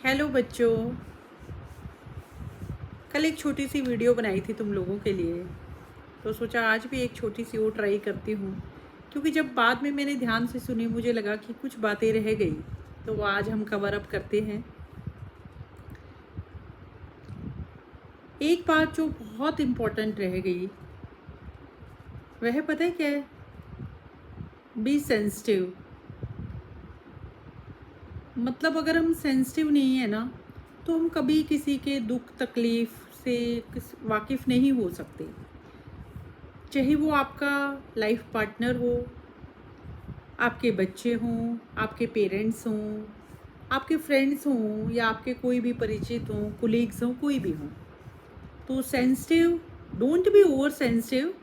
Hello बच्चों। कल एक छोटी सी वीडियो बनाई थी तुम लोगों के लिए, तो सोचा आज भी एक छोटी सी वो ट्राई करती हूँ, क्योंकि जब बाद में मैंने ध्यान से सुनी मुझे लगा कि कुछ बातें रह गई, तो वो आज हम कवर अप करते हैं। एक बात जो बहुत इम्पोर्टेंट रह गई, वह पता है क्या है? Be sensitive. मतलब अगर हम सेंसिटिव नहीं है ना, तो हम कभी किसी के दुख तकलीफ से वाकिफ़ नहीं हो सकते। चाहे वो आपका लाइफ पार्टनर हो, आपके बच्चे हों, आपके पेरेंट्स हों, आपके फ्रेंड्स हों, या आपके कोई भी परिचित हों, कोलीग्स हों, कोई भी हों। तो sensitive, don't be over sensitive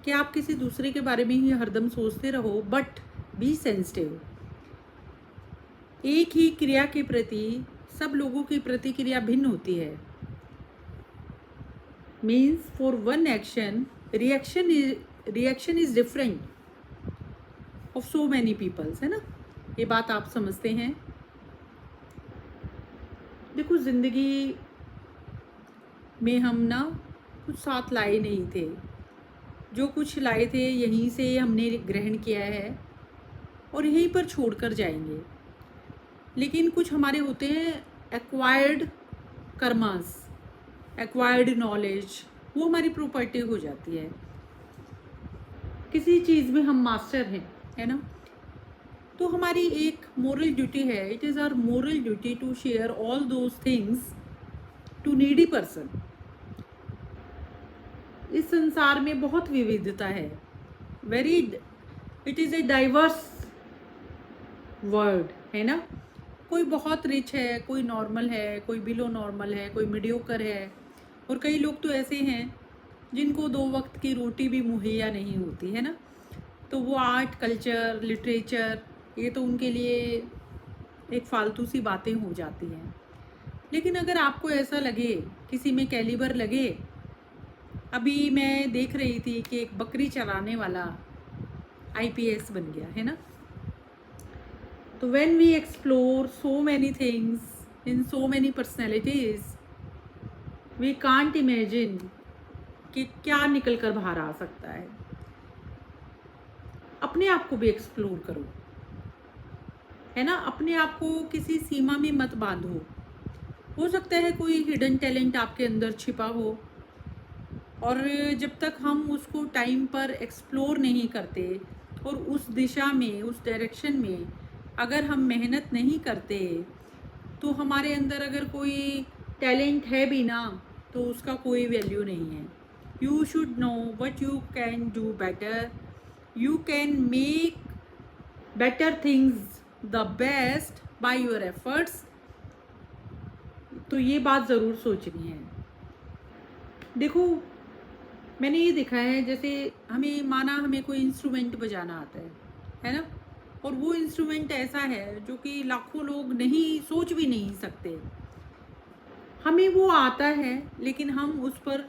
कि आप किसी दूसरे के बारे में ही हरदम सोचते रहो, बट बी सेंसिटिव। एक ही क्रिया के प्रति सब लोगों की प्रतिक्रिया भिन्न होती है। Means for one action reaction is different of so many peoples, है ना? ये बात आप समझते हैं। देखो, ज़िंदगी में हम ना कुछ साथ लाए नहीं थे, जो कुछ लाए थे यहीं से हमने ग्रहण किया है और यहीं पर छोड़कर जाएंगे। लेकिन कुछ हमारे होते हैं एक्वायर्ड कर्मास, एक्वायर्ड नॉलेज, वो हमारी प्रॉपर्टी हो जाती है। किसी चीज़ में हम मास्टर हैं, है ना? तो हमारी एक मोरल ड्यूटी है, it is our moral duty to share all those things to needy person. इस संसार में बहुत विविधता है, very, it is a diverse world, है ना? कोई बहुत रिच है, कोई नॉर्मल है, कोई बिलो नॉर्मल है, कोई मीडियोकर है, और कई लोग तो ऐसे हैं जिनको 2 वक्त की रोटी भी मुहैया नहीं होती, है ना? तो वो आर्ट, कल्चर, लिटरेचर, ये तो उनके लिए एक फालतू सी बातें हो जाती हैं। लेकिन अगर आपको ऐसा लगे, किसी में कैलिबर लगे, अभी मैं देख रही थी कि एक बकरी चराने वाला आईपीएस बन गया, है ना? तो when we explore so many things in so many personalities, we can't imagine कि क्या निकल कर बाहर आ सकता है। अपने आप को भी एक्सप्लोर करो, है ना? अपने आप को किसी सीमा में मत बांधो। हो सकता है कोई हिडन टैलेंट आपके अंदर छिपा हो, और जब तक हम उसको टाइम पर एक्सप्लोर नहीं करते और उस दिशा में, उस डायरेक्शन में अगर हम मेहनत नहीं करते, तो हमारे अंदर अगर कोई टैलेंट है भी ना, तो उसका कोई वैल्यू नहीं है। You should know what you can do better, you can make better things the best by your efforts. तो ये बात ज़रूर सोचनी है। देखो, मैंने ये देखा है, जैसे हमें कोई इंस्ट्रूमेंट बजाना आता है ना? और वो इंस्ट्रूमेंट ऐसा है जो कि लाखों लोग नहीं सोच भी नहीं सकते। हमें वो आता है, लेकिन हम उस पर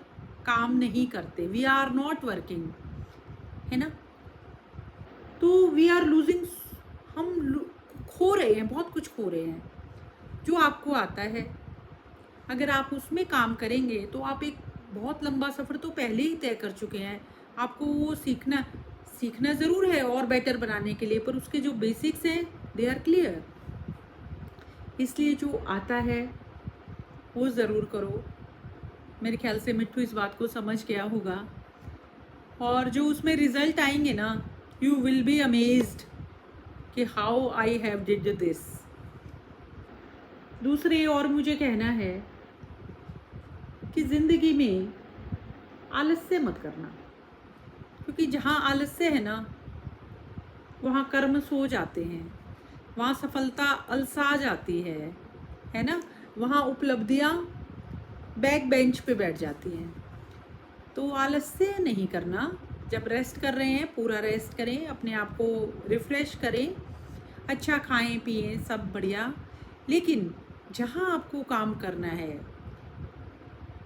काम नहीं करते, वी आर नॉट वर्किंग, है ना? तो वी आर लूजिंग, खो रहे हैं, बहुत कुछ खो रहे हैं। जो आपको आता है, अगर आप उसमें काम करेंगे तो आप एक बहुत लंबा सफ़र तो पहले ही तय कर चुके हैं। आपको वो सीखना ज़रूर है और बेटर बनाने के लिए, पर उसके जो बेसिक्स हैं दे आर क्लियर। इसलिए जो आता है वो ज़रूर करो। मेरे ख्याल से मिट्टू इस बात को समझ गया होगा, और जो उसमें रिज़ल्ट आएंगे ना, यू विल बी अमेज्ड कि how I have did this. दूसरे और मुझे कहना है कि ज़िंदगी में आलस्य मत करना, क्योंकि जहाँ आलस्य है ना, वहाँ कर्म सो जाते हैं, वहाँ सफलता अलसा जाती है ना? वहाँ उपलब्धियाँ बैक बेंच पे बैठ जाती हैं। तो आलस्य नहीं करना। जब रेस्ट कर रहे हैं, पूरा रेस्ट करें, अपने आप को रिफ़्रेश करें, अच्छा खाएं पिएं, सब बढ़िया। लेकिन जहाँ आपको काम करना है,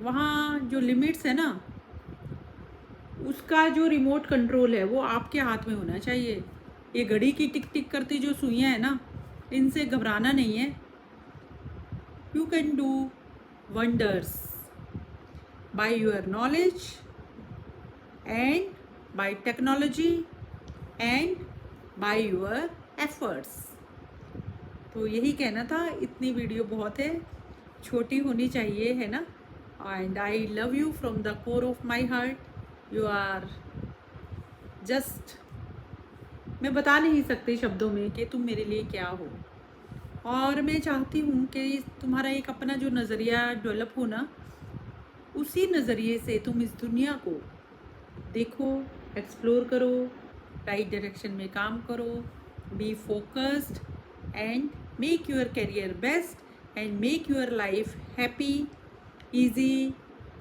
वहाँ जो लिमिट्स है ना, उसका जो रिमोट कंट्रोल है वो आपके हाथ में होना चाहिए। ये घड़ी की टिक टिक करती जो सुइयाँ है ना, इनसे घबराना नहीं है। you can do wonders by your knowledge and by technology and by your efforts. तो यही कहना था, इतनी वीडियो बहुत है, छोटी होनी चाहिए, है ना. And I love you from the core of my heart. You are just, मैं बता नहीं सकती शब्दों में कि तुम मेरे लिए क्या हो. और मैं चाहती हूँ कि तुम्हारा एक अपना जो नज़रिया डेवलप हो ना, उसी नज़रिए से तुम इस दुनिया को देखो, एक्सप्लोर करो, राइट डायरेक्शन में काम करो, be focused and make your career best and make your life happy, easy,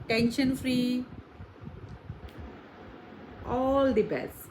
tension free, all the best.